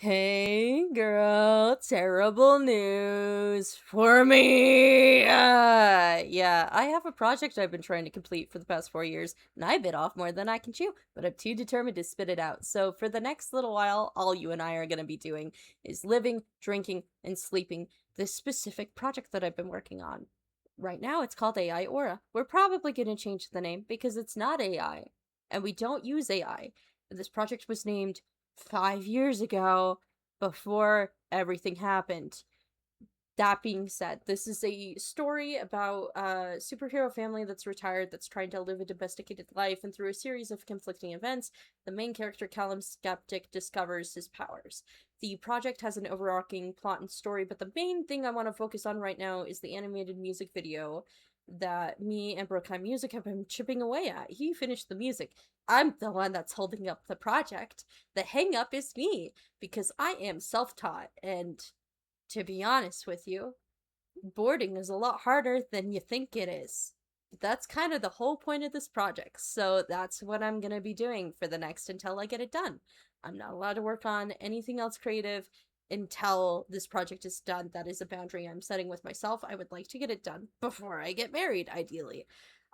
Hey girl, terrible news for me. Yeah, I have a project I've been trying to complete for the past 4 years, and I bit off more than I can chew, but I'm too determined to spit it out. So for the next little while, all you and I are gonna be doing is living, drinking, and sleeping this specific project that I've been working on. Right now, it's called AI Aura. We're probably gonna change the name because it's not AI, and we don't use AI. This project was named 5 years ago before everything happened. That being said, this is a story about a superhero family that's retired that's trying to live a domesticated life, and through a series of conflicting events, the main character, Callum Skeptic, discovers his powers. The project has an overarching plot and story, but the main thing I want to focus on right now is the animated music video that me and Brokai Music have been chipping away at. He finished the music. I'm the one that's holding up the project. The hang up is me, because I am self taught, and to be honest with you, boarding is a lot harder than you think it is. That's kind of the whole point of this project, so that's what I'm gonna be doing for the next until I get it done. I'm not allowed to work on anything else creative until this project is done. That is a boundary I'm setting with myself. I would like to get it done before I get married, ideally.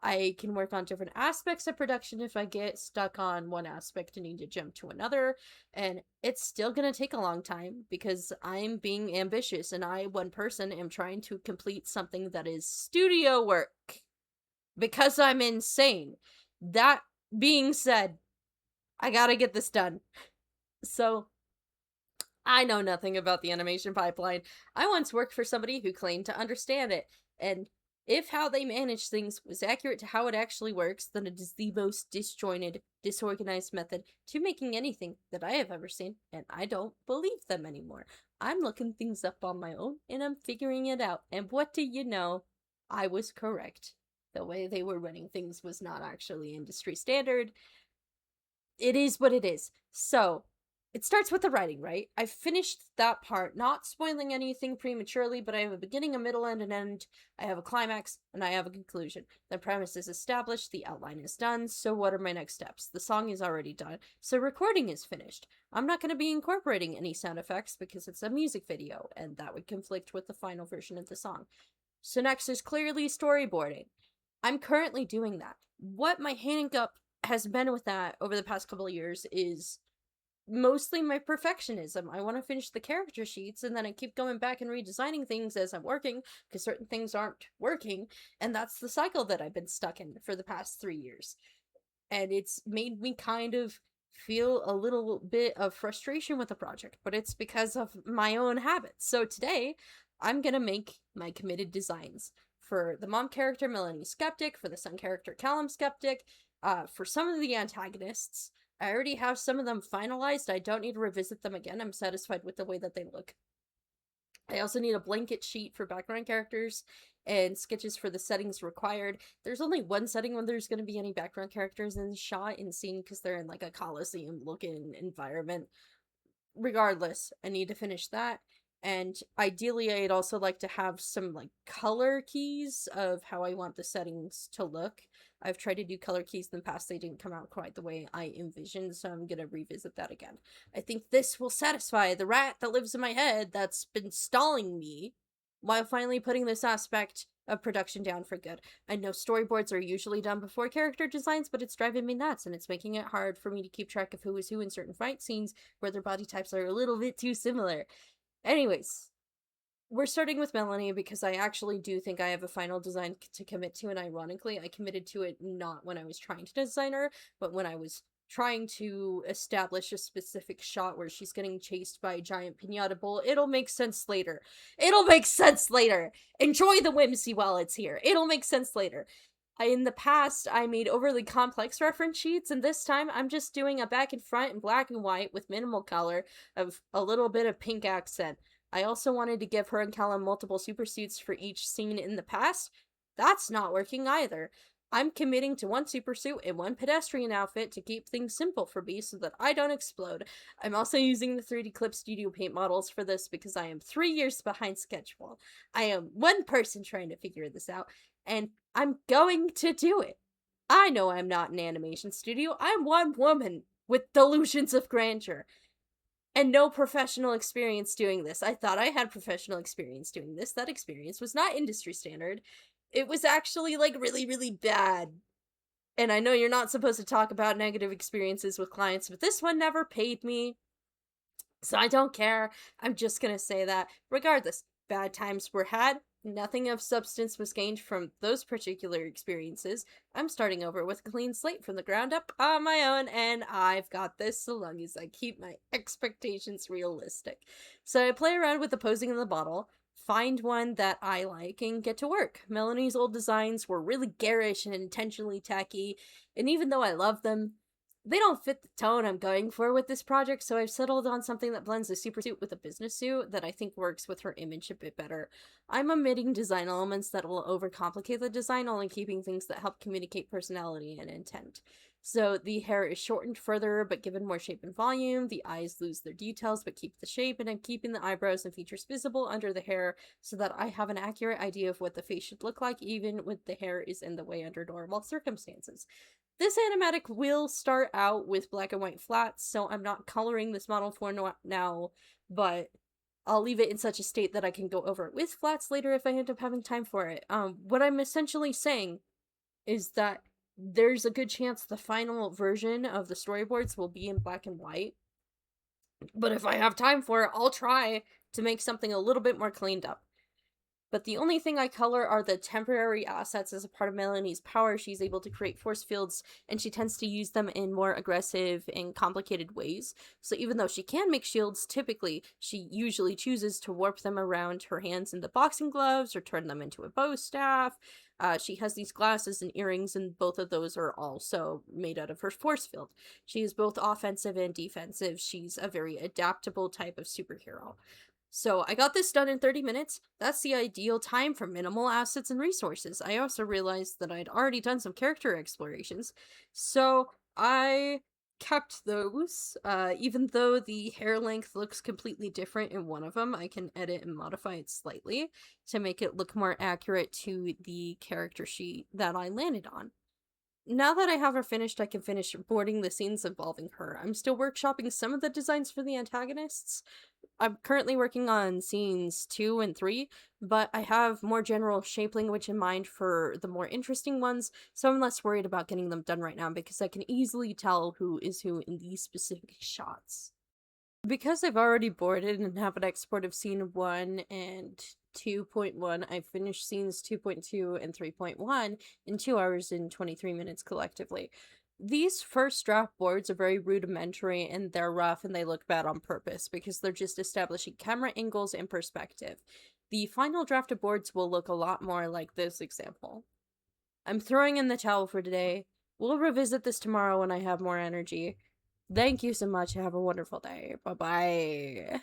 I can work on different aspects of production if I get stuck on one aspect and need to jump to another, and it's still gonna take a long time because I'm being ambitious and I, one person, am trying to complete something that is studio work because I'm insane. That being said, I gotta get this done. So, I know nothing about the animation pipeline. I once worked for somebody who claimed to understand it, and if how they manage things was accurate to how it actually works, then it is the most disjointed, disorganized method to making anything that I have ever seen, and I don't believe them anymore. I'm looking things up on my own, and I'm figuring it out, and what do you know? I was correct. The way they were running things was not actually industry standard. It is what it is. So, it starts with the writing, right? I finished that part, not spoiling anything prematurely, but I have a beginning, a middle, and an end. I have a climax, and I have a conclusion. The premise is established, the outline is done, so what are my next steps? The song is already done, so recording is finished. I'm not going to be incorporating any sound effects because it's a music video, and that would conflict with the final version of the song. So next is clearly storyboarding. I'm currently doing that. What my hang up has been with that over the past couple of years is mostly my perfectionism. I want to finish the character sheets and then I keep going back and redesigning things as I'm working because certain things aren't working, and that's the cycle that I've been stuck in for the past 3 years. And it's made me kind of feel a little bit of frustration with the project, but it's because of my own habits. So today, I'm gonna make my committed designs for the mom character Melanie Skeptic, for the son character Callum Skeptic, for some of the antagonists. I already have some of them finalized. I don't need to revisit them again. I'm satisfied with the way that they look. I also need a blanket sheet for background characters and sketches for the settings required. There's only one setting when there's going to be any background characters in the shot and scene because they're in like a coliseum looking environment. Regardless, I need to finish that. And ideally, I'd also like to have some like color keys of how I want the settings to look. I've tried to do color keys in the past, they didn't come out quite the way I envisioned, so I'm gonna revisit that again. I think this will satisfy the rat that lives in my head that's been stalling me while finally putting this aspect of production down for good. I know storyboards are usually done before character designs, but it's driving me nuts and it's making it hard for me to keep track of who is who in certain fight scenes where their body types are a little bit too similar. Anyways, we're starting with Melanie because I actually do think I have a final design to commit to, and ironically, I committed to it not when I was trying to design her, but when I was trying to establish a specific shot where she's getting chased by a giant pinata bull. It'll make sense later. It'll make sense later. Enjoy the whimsy while it's here. It'll make sense later. In the past, I made overly complex reference sheets, and this time I'm just doing a back and front in black and white with minimal color of a little bit of pink accent. I also wanted to give her and Callum multiple supersuits for each scene in the past. That's not working either. I'm committing to one supersuit and one pedestrian outfit to keep things simple for me so that I don't explode. I'm also using the 3D Clip Studio Paint models for this because I am 3 years behind schedule. I am one person trying to figure this out, and I'm going to do it. I know I'm not an animation studio. I'm one woman with delusions of grandeur. and no professional experience doing this. I thought I had professional experience doing this. That experience was not industry standard. It was actually like really, really bad. And I know you're not supposed to talk about negative experiences with clients, but this one never paid me. So I don't care. I'm just gonna say that. Regardless, bad times were had. Nothing of substance was gained from those particular experiences. I'm starting over with a clean slate from the ground up on my own, and I've got this so long as I keep my expectations realistic. So I play around with the posing in the bottle, find one that I like, and get to work. Melanie's old designs were really garish and intentionally tacky, and even though I love them, they don't fit the tone I'm going for with this project, so I've settled on something that blends a super suit with a business suit that I think works with her image a bit better. I'm omitting design elements that will overcomplicate the design, only keeping things that help communicate personality and intent. So the hair is shortened further, but given more shape and volume. The eyes lose their details, but keep the shape, and I'm keeping the eyebrows and features visible under the hair so that I have an accurate idea of what the face should look like, even when the hair is in the way under normal circumstances. This animatic will start out with black and white flats, so I'm not coloring this model for now, but I'll leave it in such a state that I can go over it with flats later if I end up having time for it. What I'm essentially saying is that there's a good chance the final version of the storyboards will be in black and white, but if I have time for it, I'll try to make something a little bit more cleaned up. But the only thing I color are the temporary assets as a part of Melanie's power. She's able to create force fields, and she tends to use them in more aggressive and complicated ways. So even though she can make shields, typically, she usually chooses to warp them around her hands into boxing gloves or turn them into a bow staff. She has these glasses and earrings, and both of those are also made out of her force field. She is both offensive and defensive. She's a very adaptable type of superhero. So I got this done in 30 minutes. That's the ideal time for minimal assets and resources. I also realized that I'd already done some character explorations, so I kept those. Even though the hair length looks completely different in one of them, I can edit and modify it slightly to make it look more accurate to the character sheet that I landed on. Now that I have her finished, I can finish boarding the scenes involving her. I'm still workshopping some of the designs for the antagonists. I'm currently working on scenes 2 and 3, but I have more general shape language in mind for the more interesting ones, so I'm less worried about getting them done right now because I can easily tell who is who in these specific shots. Because I've already boarded and have an export of scene 1 and 2.1, I finished scenes 2.2 and 3.1 in 2 hours and 23 minutes collectively. These first draft boards are very rudimentary and they're rough and they look bad on purpose because they're just establishing camera angles and perspective. The final draft of boards will look a lot more like this example. I'm throwing in the towel for today. We'll revisit this tomorrow when I have more energy. Thank you so much. Have a wonderful day. Bye bye.